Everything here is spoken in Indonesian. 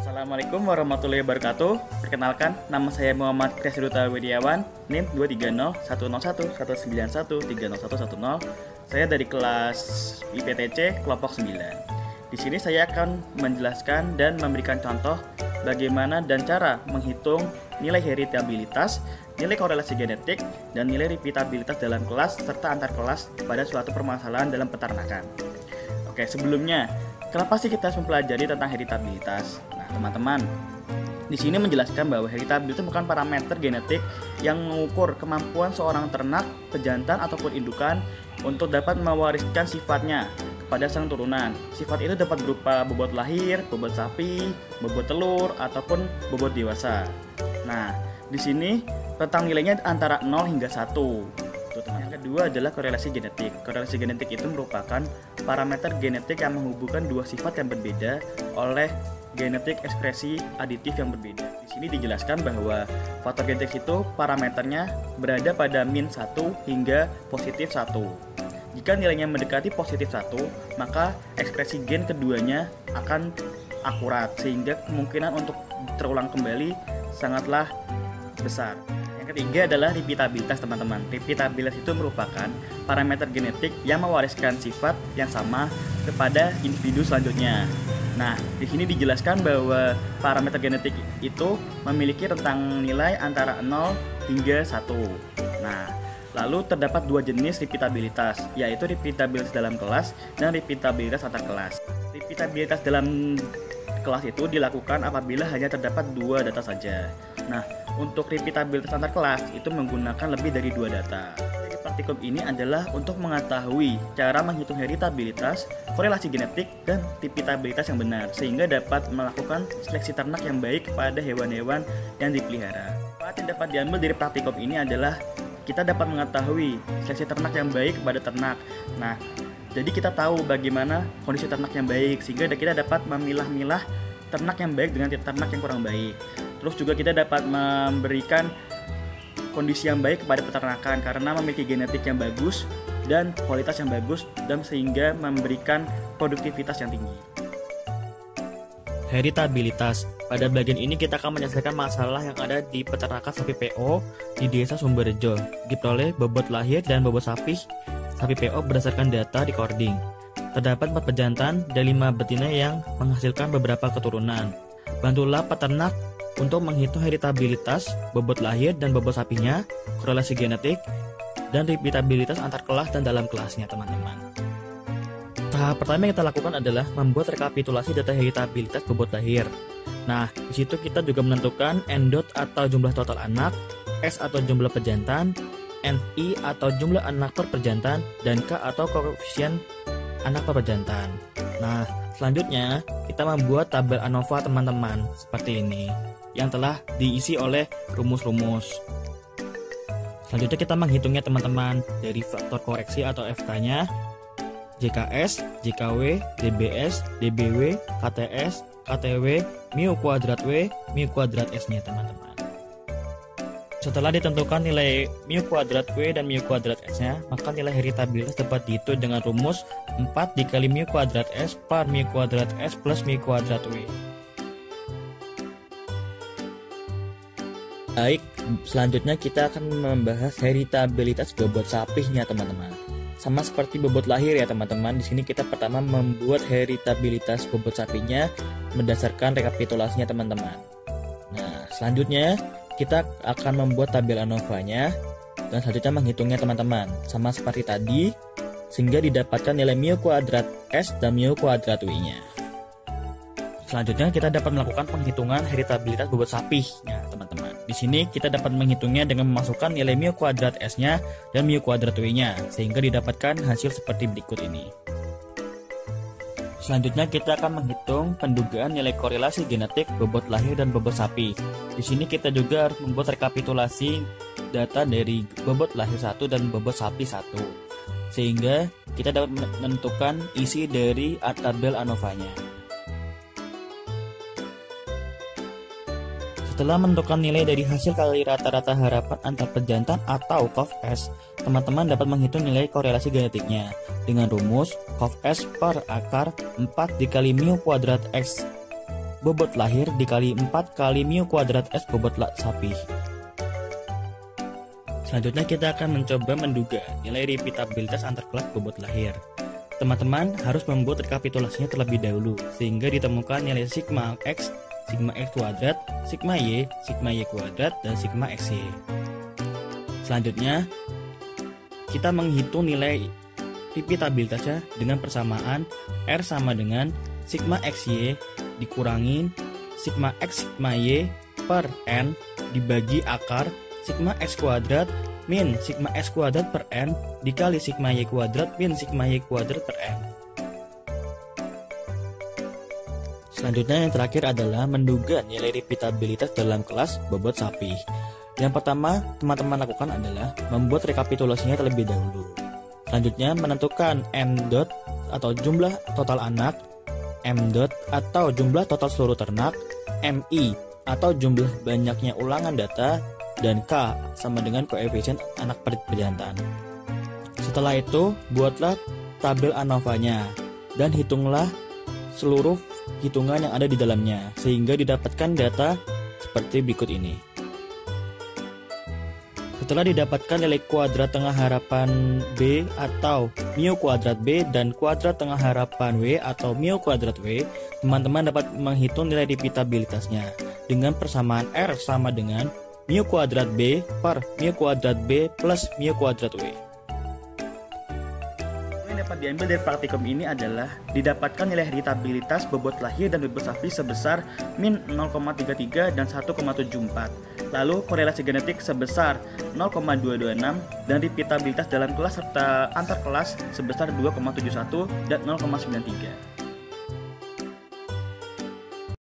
Assalamualaikum warahmatullahi wabarakatuh. Perkenalkan, nama saya Muhammad Kriasduta Widiawan, NIM 230-101-191-30110. Saya dari kelas IPTC kelompok 9. Di sini saya akan menjelaskan dan memberikan contoh bagaimana dan cara menghitung nilai heritabilitas, nilai korelasi genetik, dan nilai repeatabilitas dalam kelas serta antar kelas pada suatu permasalahan dalam peternakan. Oke, sebelumnya, kenapa sih kita harus mempelajari tentang heritabilitas? Nah, teman-teman, di sini menjelaskan bahwa heritabilitas bukan parameter genetik yang mengukur kemampuan seorang ternak, pejantan, ataupun indukan untuk dapat mewariskan sifatnya kepada sang turunan. Sifat itu dapat berupa bobot lahir, bobot sapi, bobot telur, ataupun bobot dewasa. Nah, di sini tentang nilainya antara 0 hingga 1. Yang kedua adalah korelasi genetik. Korelasi genetik itu merupakan parameter genetik yang menghubungkan dua sifat yang berbeda oleh genetik ekspresi aditif yang berbeda. Di sini dijelaskan bahwa faktor genetik itu parameternya berada pada min 1 hingga positif 1. Jika nilainya mendekati positif 1, maka ekspresi gen keduanya akan akurat, sehingga kemungkinan untuk terulang kembali sangatlah besar. Ketiga adalah repeatabilitas, teman-teman. Repeatabilitas itu merupakan parameter genetik yang mewariskan sifat yang sama kepada individu selanjutnya. Nah, di sini dijelaskan bahwa parameter genetik itu memiliki rentang nilai antara 0 hingga 1. Nah, lalu terdapat dua jenis repeatabilitas, yaitu repeatabilitas dalam kelas dan repeatabilitas antar kelas. Repeatabilitas dalam kelas itu dilakukan apabila hanya terdapat dua data saja. Nah, untuk repeatabilitas antar kelas itu menggunakan lebih dari dua data. Jadi praktikum ini adalah untuk mengetahui cara menghitung heritabilitas, korelasi genetik, dan repeatabilitas yang benar, sehingga dapat melakukan seleksi ternak yang baik kepada hewan-hewan yang dipelihara. Manfaat yang dapat diambil dari praktikum ini adalah kita dapat mengetahui seleksi ternak yang baik kepada ternak. Nah, jadi kita tahu bagaimana kondisi ternak yang baik, sehingga kita dapat memilah-milah ternak yang baik dengan ternak yang kurang baik. Terus juga kita dapat memberikan kondisi yang baik kepada peternakan karena memiliki genetik yang bagus dan kualitas yang bagus, dan sehingga memberikan produktivitas yang tinggi. Heritabilitas. Pada bagian ini kita akan menyelesaikan masalah yang ada di peternakan sapi PO di Desa Sumberjo. Diperoleh bobot lahir dan bobot sapi PO berdasarkan data recording. Terdapat 4 pejantan dan 5 betina yang menghasilkan beberapa keturunan. Bantulah peternak untuk menghitung heritabilitas, bobot lahir dan bobot sapinya, korelasi genetik, dan repeatabilitas antar kelas dan dalam kelasnya, teman-teman. Tahap pertama yang kita lakukan adalah membuat rekapitulasi data heritabilitas bobot lahir. Nah, di situ kita juga menentukan N dot atau jumlah total anak, S atau jumlah pejantan, NI atau jumlah anak per pejantan, dan K atau koefisien anak per pejantan. Nah, selanjutnya kita membuat tabel ANOVA, teman-teman, seperti ini, yang telah diisi oleh rumus-rumus. Selanjutnya kita menghitungnya, teman-teman, dari faktor koreksi atau FK-nya, JKS, JKW, DBS, DBW, KTS, KTW, mu kuadrat W, mu kuadrat S-nya, teman-teman. Setelah ditentukan nilai mu kuadrat W dan mu kuadrat S-nya, maka nilai heritabilitas dapat dihitung dengan rumus 4 dikali mu kuadrat S per mu kuadrat S plus mu kuadrat W. Baik, selanjutnya kita akan membahas heritabilitas bobot sapinya, teman-teman. Sama seperti bobot lahir ya, teman-teman. Di sini kita pertama membuat heritabilitas bobot sapinya berdasarkan rekapitulasinya, teman-teman. Nah, selanjutnya kita akan membuat tabel ANOVA-nya dan selanjutnya menghitungnya, teman-teman. Sama seperti tadi, sehingga didapatkan nilai mu kuadrat S dan mu kuadrat W-nya. Selanjutnya kita dapat melakukan penghitungan heritabilitas bobot sapinya, teman-teman. Di sini kita dapat menghitungnya dengan memasukkan nilai mu kuadrat S-nya dan mu kuadrat W-nya, sehingga didapatkan hasil seperti berikut ini. Selanjutnya kita akan menghitung pendugaan nilai korelasi genetik bobot lahir dan bobot sapi. Di sini kita juga harus membuat rekapitulasi data dari bobot lahir 1 dan bobot sapi 1, sehingga kita dapat menentukan isi dari tabel ANOVA-nya. Setelah menentukan nilai dari hasil kali rata-rata harapan antar pejantan atau COF-S, teman-teman dapat menghitung nilai korelasi genetiknya dengan rumus COF-S per akar 4 dikali mu kuadrat X bobot lahir dikali 4 kali mu kuadrat S bobot sapi. Selanjutnya kita akan mencoba menduga nilai repeatabilitas antar kelas bobot lahir. Teman-teman harus membuat rekapitulasinya terlebih dahulu sehingga ditemukan nilai sigma X kuadrat, sigma Y kuadrat, dan sigma XY. Selanjutnya, kita menghitung nilai repeatabilitasnya dengan persamaan R sama dengan sigma XY dikurangin sigma X sigma Y per N dibagi akar sigma X kuadrat min sigma X kuadrat per N dikali sigma Y kuadrat min sigma Y kuadrat per N. Selanjutnya yang terakhir adalah menduga nilai repeatabilitas dalam kelas bobot sapi. Yang pertama teman-teman lakukan adalah membuat rekapitulasinya terlebih dahulu. Selanjutnya menentukan M dot atau jumlah total anak, M dot atau jumlah total seluruh ternak, MI atau jumlah banyaknya ulangan data, dan K sama dengan koefisien anak per perjantan. Setelah itu buatlah tabel ANOVA-nya dan hitunglah seluruh hitungan yang ada di dalamnya sehingga didapatkan data seperti berikut ini. Setelah didapatkan nilai kuadrat tengah harapan B atau mu kuadrat B dan kuadrat tengah harapan W atau mu kuadrat W, teman-teman dapat menghitung nilai repeatabilitasnya dengan persamaan R sama dengan mu kuadrat B per mu kuadrat B plus mu kuadrat W. Yang dapat diambil dari praktikum ini adalah didapatkan nilai repeatabilitas bobot lahir dan bobot sapi sebesar min 0,33 dan 1,74. Lalu korelasi genetik sebesar 0,226 dan repeatabilitas dalam kelas serta antar kelas sebesar 2,71 dan 0,93.